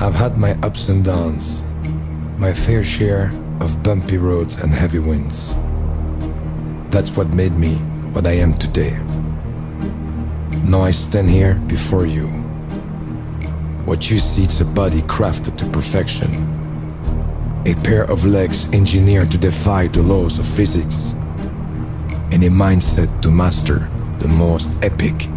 I've had my ups and downs, my fair share of bumpy roads and heavy winds. That's what made me what I am today. Now I stand here before you. What you see is a body crafted to perfection, a pair of legs engineered to defy the laws of physics, and a mindset to master the most epic